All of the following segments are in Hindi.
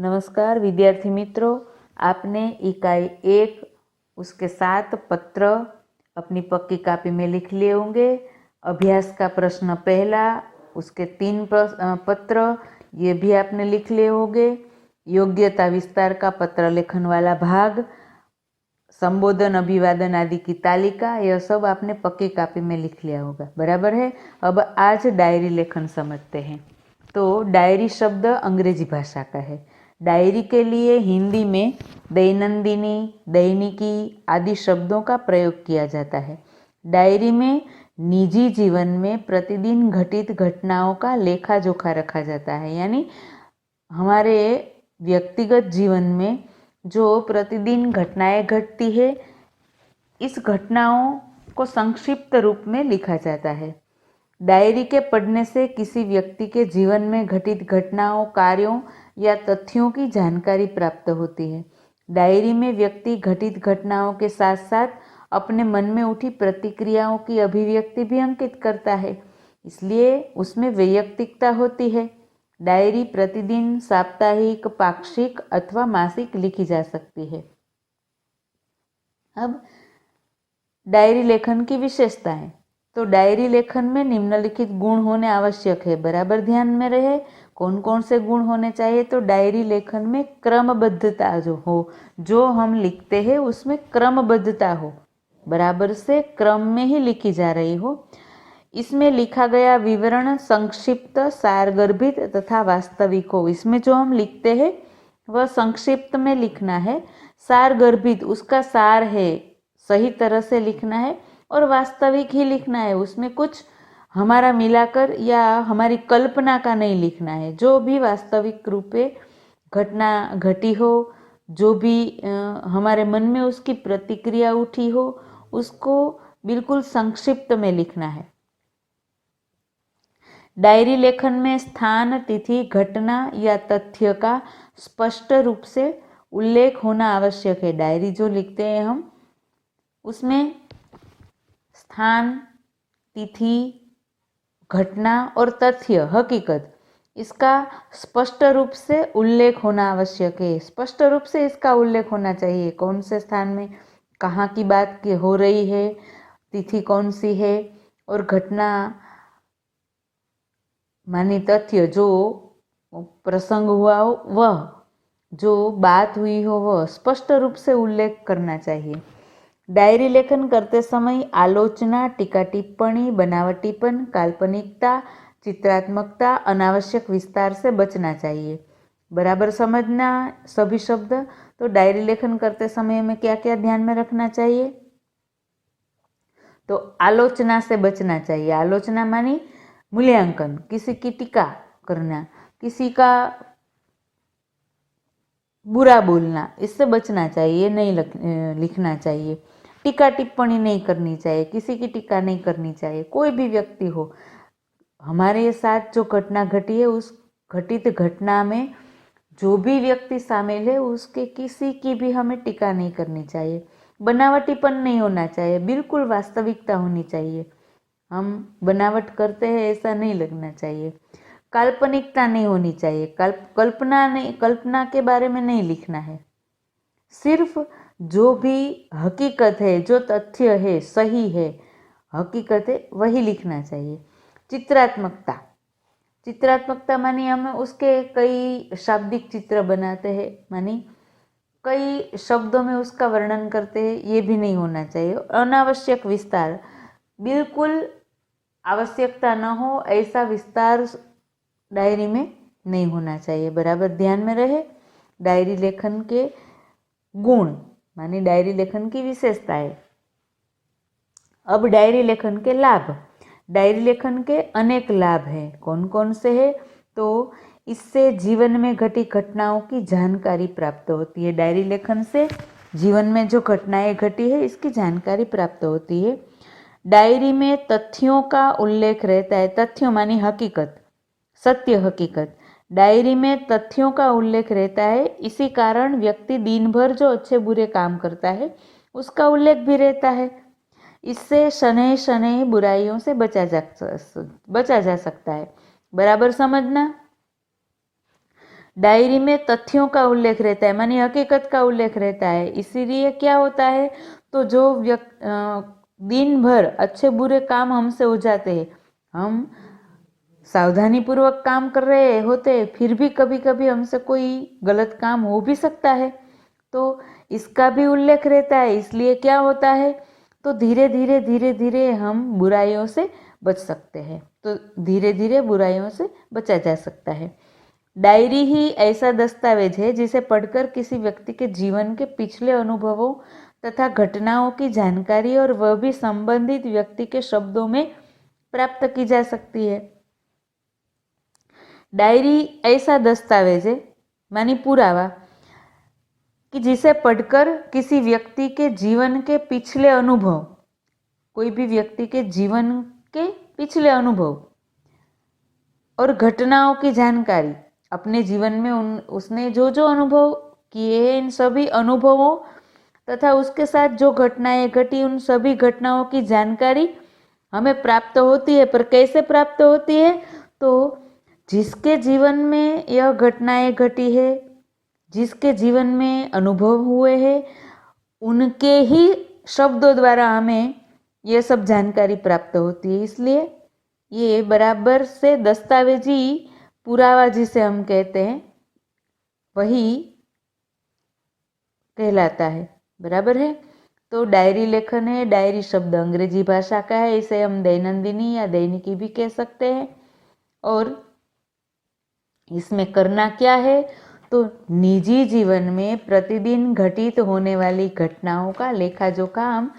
नमस्कार विद्यार्थी मित्रों, आपने इकाई 1 उसके 7 पत्र अपनी पक्की कापी में लिख लिए होंगे। अभ्यास का प्रश्न पहला, उसके 3 पत्र ये भी आपने लिख लिए होंगे। योग्यता विस्तार का पत्र लेखन वाला भाग, संबोधन अभिवादन आदि की तालिका, यह सब आपने पक्की कापी में लिख लिया होगा। बराबर है। अब आज डायरी लेखन समझते हैं। तो डायरी शब्द अंग्रेजी भाषा का है। डायरी के लिए हिंदी में दैनंदिनी, दैनिकी आदि शब्दों का प्रयोग किया जाता है। डायरी में निजी जीवन में प्रतिदिन घटित घटनाओं का लेखा जोखा रखा जाता है। यानी हमारे व्यक्तिगत जीवन में जो प्रतिदिन घटनाएं घटती है, इस घटनाओं को संक्षिप्त रूप में लिखा जाता है। डायरी के पढ़ने से किसी व्यक्ति के जीवन में घटित घटनाओं, कार्यों या तथ्यों की जानकारी प्राप्त होती है। डायरी में व्यक्ति घटित घटनाओं के साथ साथ अपने मन में उठी प्रतिक्रियाओं की अभिव्यक्ति भी अंकित करता है, इसलिए उसमें वैयक्तिकता होती है। डायरी प्रतिदिन, साप्ताहिक, पाक्षिक अथवा मासिक लिखी जा सकती है। अब डायरी लेखन की विशेषताएं। तो डायरी लेखन में निम्नलिखित गुण होने आवश्यक है। बराबर ध्यान में रहे कौन कौन से गुण होने चाहिए। तो डायरी लेखन में क्रमबद्धता जो हम लिखते हैं उसमें क्रमबद्धता हो, बराबर से क्रम में ही लिखी जा रही हो। इसमें लिखा गया विवरण संक्षिप्त, सारगर्भित तथा वास्तविक हो। इसमें जो हम लिखते हैं वह संक्षिप्त में लिखना है, सारगर्भित उसका सार है, सही तरह से लिखना है, और वास्तविक ही लिखना है। उसमें कुछ हमारा मिलाकर या हमारी कल्पना का नहीं लिखना है। जो भी वास्तविक रूपे घटना घटी हो, जो भी हमारे मन में उसकी प्रतिक्रिया उठी हो, उसको बिल्कुल संक्षिप्त में लिखना है। डायरी लेखन में स्थान, तिथि, घटना या तथ्य का स्पष्ट रूप से उल्लेख होना आवश्यक है। डायरी जो लिखते हैं हम, उसमें स्थान, तिथि, घटना और तथ्य, हकीकत, इसका स्पष्ट रूप से उल्लेख होना आवश्यक है। स्पष्ट रूप से इसका उल्लेख होना चाहिए। कौन से स्थान में कहाँ की बात की हो रही है, तिथि कौन सी है, और घटना मानी तथ्य जो प्रसंग हुआ हो, वह जो बात हुई हो, वह स्पष्ट रूप से उल्लेख करना चाहिए। डायरी लेखन करते समय आलोचना, टीका टिप्पणी, बनावटीपन, काल्पनिकता, चित्रात्मकता, अनावश्यक विस्तार से बचना चाहिए। बराबर समझना सभी शब्द। तो डायरी लेखन करते समय हमें क्या क्या ध्यान में रखना चाहिए। तो आलोचना से बचना चाहिए। आलोचना मानी मूल्यांकन, किसी की टीका करना, किसी का बुरा बोलना, इससे बचना चाहिए, नहीं लिखना चाहिए। टीका टिप्पणी नहीं करनी चाहिए, किसी की टीका नहीं करनी चाहिए। कोई भी व्यक्ति हो, हमारे साथ जो घटना घटी है, उस घटित घटना में जो भी व्यक्ति शामिल है, उसके किसी की भी हमें टीका नहीं करनी चाहिए। बनावटीपन नहीं होना चाहिए, बिल्कुल वास्तविकता होनी चाहिए। हम बनावट करते हैं ऐसा नहीं लगना चाहिए। काल्पनिकता नहीं होनी चाहिए। कल्पना के बारे में नहीं लिखना है। सिर्फ जो भी हकीकत है, जो तथ्य है, सही है, हकीकत है, वही लिखना चाहिए। चित्रात्मकता मानी हम उसके कई शाब्दिक चित्र बनाते हैं, मानी कई शब्दों में उसका वर्णन करते हैं, ये भी नहीं होना चाहिए। अनावश्यक विस्तार, बिल्कुल आवश्यकता न हो ऐसा विस्तार डायरी में नहीं होना चाहिए। बराबर ध्यान में रहे। डायरी लेखन के गुण मानी डायरी लेखन की विशेषताएं। अब डायरी लेखन के लाभ। डायरी लेखन के अनेक लाभ हैं। कौन कौन से हैं? तो इससे जीवन में घटी घटनाओं की जानकारी प्राप्त होती है। डायरी लेखन से जीवन में जो घटनाएं घटी है, इसकी जानकारी प्राप्त होती है। डायरी में तथ्यों का उल्लेख रहता है। तथ्यों मानी हकीकत, सत्य हकीकत। डायरी में तथ्यों का उल्लेख रहता है। इसी कारण व्यक्ति दिन भर जो अच्छे बुरे काम करता है, उसका उल्लेख भी रहता है। इससे शनैः शनैः बुराइयों से बचा जा सकता है। बराबर समझना। डायरी में तथ्यों का उल्लेख रहता है, मानी हकीकत का उल्लेख रहता है। इसीलिए क्या होता है, तो जो दिन भर अच्छे बुरे काम हमसे हो जाते हैं, हम सावधानी पूर्वक काम कर रहे होते, फिर भी कभी कभी हमसे कोई गलत काम हो भी सकता है, तो इसका भी उल्लेख रहता है। इसलिए क्या होता है, तो धीरे धीरे हम बुराइयों से बच सकते हैं, तो धीरे धीरे बुराइयों से बचा जा सकता है। डायरी ही ऐसा दस्तावेज है जिसे पढ़कर किसी व्यक्ति के जीवन के पिछले अनुभवों तथा घटनाओं की जानकारी और वह भी संबंधित व्यक्ति के शब्दों में प्राप्त की जा सकती है। डायरी ऐसा दस्तावेज है, मानी पुरावा, कि जिसे पढ़कर किसी व्यक्ति के जीवन के पिछले अनुभव, कोई भी व्यक्ति के जीवन के पिछले अनुभव और घटनाओं की जानकारी, अपने जीवन में उसने जो जो अनुभव किए हैं, इन सभी अनुभवों तथा उसके साथ जो घटनाएं घटी, उन सभी घटनाओं की जानकारी हमें प्राप्त होती है। पर कैसे प्राप्त होती है, तो जिसके जीवन में यह घटनाएं घटी है, जिसके जीवन में अनुभव हुए हैं, उनके ही शब्दों द्वारा हमें यह सब जानकारी प्राप्त होती है। इसलिए ये बराबर से दस्तावेजी पुरावा जिसे हम कहते हैं, वही कहलाता है। बराबर है। तो डायरी लेखन है, डायरी शब्द अंग्रेजी भाषा का है, इसे हम दैनंदिनी या दैनिकी भी कह सकते हैं। और इसमें करना क्या है, तो निजी जीवन में प्रतिदिन घटित होने वाली घटनाओं का लेखा जोखा हम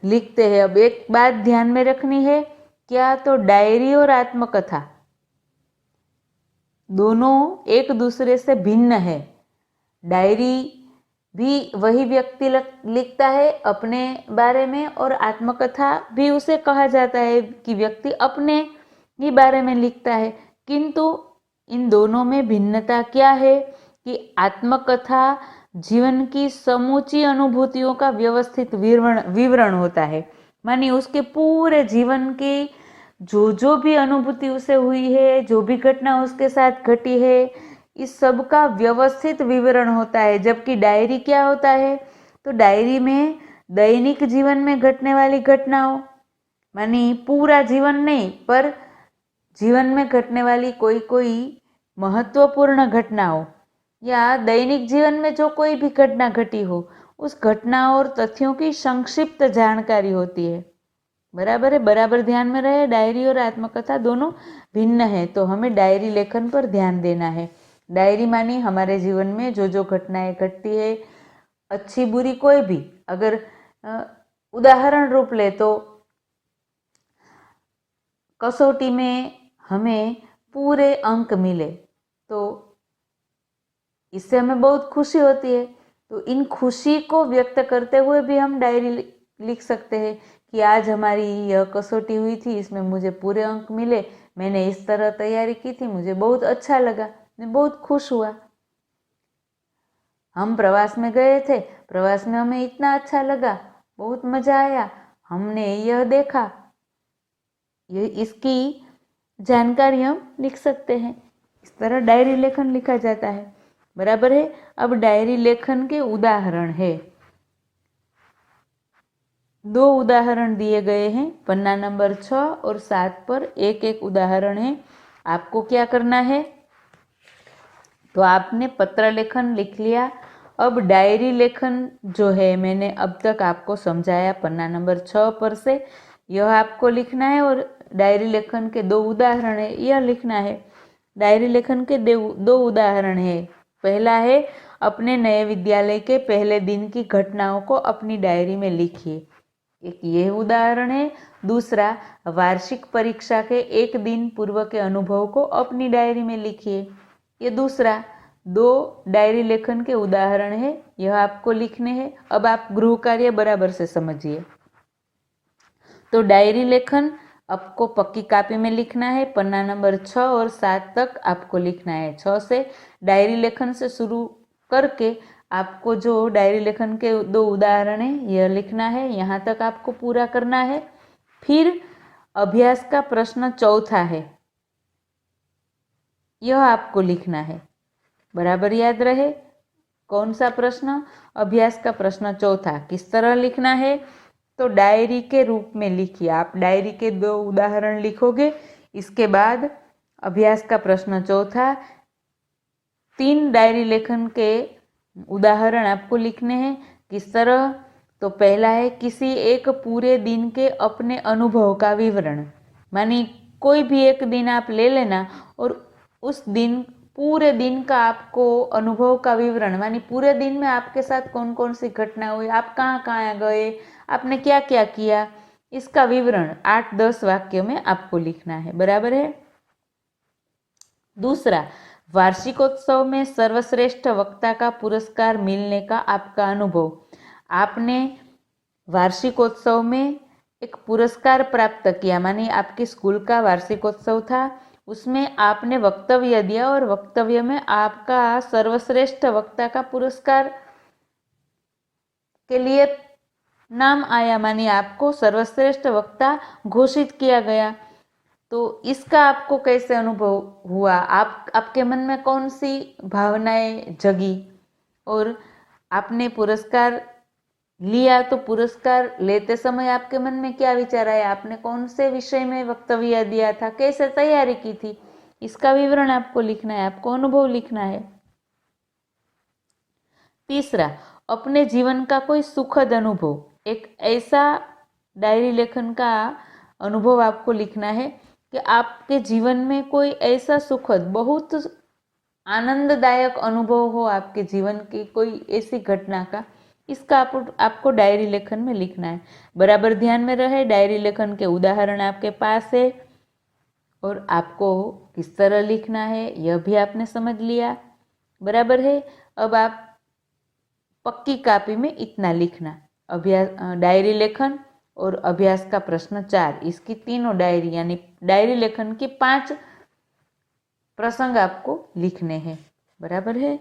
लिखते हैं। अब एक बात ध्यान में रखनी है, क्या, तो डायरी और आत्मकथा दोनों एक दूसरे से भिन्न है। डायरी भी वही व्यक्ति लिखता है अपने बारे में, और आत्मकथा भी उसे कहा जाता है कि व्यक्ति अपने ही बारे में लिखता है। किंतु इन दोनों में भिन्नता क्या है कि आत्मकथा जीवन की समूची अनुभूतियों का व्यवस्थित विवरण होता है, मानी उसके पूरे जीवन की जो भी अनुभूति उसे हुई है, जो भी घटना उसके साथ घटी है, इस सब का व्यवस्थित विवरण होता है। जबकि डायरी क्या होता है, तो डायरी में दैनिक जीवन में घटने वाली घटनाओं, मानी पूरा जीवन नहीं, पर जीवन में घटने वाली कोई महत्वपूर्ण घटनाओं या दैनिक जीवन में जो कोई भी घटना घटी हो, उस घटना और तथ्यों की संक्षिप्त जानकारी होती है। बराबर है, बराबर ध्यान में रहे। डायरी और आत्मकथा दोनों भिन्न है, तो हमें डायरी लेखन पर ध्यान देना है। डायरी मानी हमारे जीवन में जो जो घटनाएं घटती है, अच्छी बुरी कोई भी, अगर उदाहरण रूप ले तो कसौटी में हमें पूरे अंक मिले, तो इससे हमें बहुत खुशी होती है। तो इन खुशी को व्यक्त करते हुए भी हम डायरी लिख सकते हैं कि आज हमारी यह कसौटी हुई थी, इसमें मुझे पूरे अंक मिले, मैंने इस तरह तैयारी की थी, मुझे बहुत अच्छा लगा, मैं बहुत खुश हुआ। हम प्रवास में गए थे, प्रवास में हमें इतना अच्छा लगा, बहुत मजा आया, हमने यह देखा, ये इसकी जानकारी हम लिख सकते हैं। इस तरह डायरी लेखन लिखा जाता है। बराबर है। अब डायरी लेखन के उदाहरण है, 2 उदाहरण दिए गए हैं, पन्ना नंबर 6 और 7 पर एक एक उदाहरण है। आपको क्या करना है, तो आपने पत्र लेखन लिख लिया। अब डायरी लेखन जो है मैंने अब तक आपको समझाया पन्ना नंबर 6 पर से, यह आपको लिखना है। और डायरी लेखन के 2 उदाहरण है, यह लिखना है। डायरी लेखन के 2 उदाहरण है। पहला है, अपने नए विद्यालय के पहले दिन की घटनाओं को अपनी डायरी में लिखिए, एक ये उदाहरण है। दूसरा, वार्षिक परीक्षा के 1 दिन पूर्व के अनुभव को अपनी डायरी में लिखिए। ये दूसरा 2 डायरी लेखन के उदाहरण है, यह आपको लिखने हैं। अब आप गृह कार्य बराबर से समझिए। तो डायरी लेखन आपको पक्की कापी में लिखना है, पन्ना नंबर 6 और 7 तक आपको लिखना है। 6 से डायरी लेखन से शुरू करके आपको जो डायरी लेखन के 2 उदाहरण हैं यह लिखना है, यहाँ तक आपको पूरा करना है। फिर अभ्यास का प्रश्न 4था है, यह आपको लिखना है। बराबर याद रहे। कौन सा प्रश्न? अभ्यास का प्रश्न चौथा। किस तरह लिखना है? तो डायरी के रूप में लिखिए। आप डायरी के 2 उदाहरण लिखोगे, इसके बाद अभ्यास का प्रश्न चौथा। 3 डायरी लेखन के उदाहरण आपको लिखने हैं। किस तरह? तो पहला है किसी एक पूरे दिन के अपने अनुभव का विवरण। मानी कोई भी एक दिन आप ले लेना और उस दिन पूरे दिन का आपको अनुभव का विवरण, मानी पूरे दिन में आपके साथ कौन कौन सी घटना हुई, आप कहाँ कहाँ गए, आपने क्या क्या किया, इसका विवरण 8-10 वाक्य में आपको लिखना है। बराबर है। दूसरा, वार्षिकोत्सव में सर्वश्रेष्ठ वक्ता का पुरस्कार मिलने का आपका अनुभव। आपने वार्षिकोत्सव में एक पुरस्कार प्राप्त किया, मानी आपके स्कूल का वार्षिकोत्सव था, उसमें आपने वक्तव्य दिया और वक्तव्य में आपका सर्वश्रेष्ठ वक्ता का पुरस्कार के लिए नाम आया, मानी आपको सर्वश्रेष्ठ वक्ता घोषित किया गया। तो इसका आपको कैसे अनुभव हुआ? आपके मन में कौन सी भावनाएं जगी? और आपने पुरस्कार लिया तो पुरस्कार लेते समय आपके मन में क्या विचार आया? आपने कौन से विषय में वक्तव्य दिया था, कैसे तैयारी की थी, इसका विवरण आपको लिखना है, आपको अनुभव लिखना है। तीसरा, अपने जीवन का कोई सुखद अनुभव। एक ऐसा डायरी लेखन का अनुभव आपको लिखना है कि आपके जीवन में कोई ऐसा सुखद, बहुत आनंददायक अनुभव हो आपके जीवन की कोई ऐसी घटना का, इसका आपको डायरी लेखन में लिखना है। बराबर ध्यान में रहे, डायरी लेखन के उदाहरण आपके पास है और आपको किस तरह लिखना है यह भी आपने समझ लिया। बराबर है। अब आप पक्की कापी में इतना लिखना, अभ्यास डायरी लेखन और अभ्यास का प्रश्न 4, इसकी तीनों डायरी यानी डायरी लेखन की 5 प्रसंग आपको लिखने हैं। बराबर है।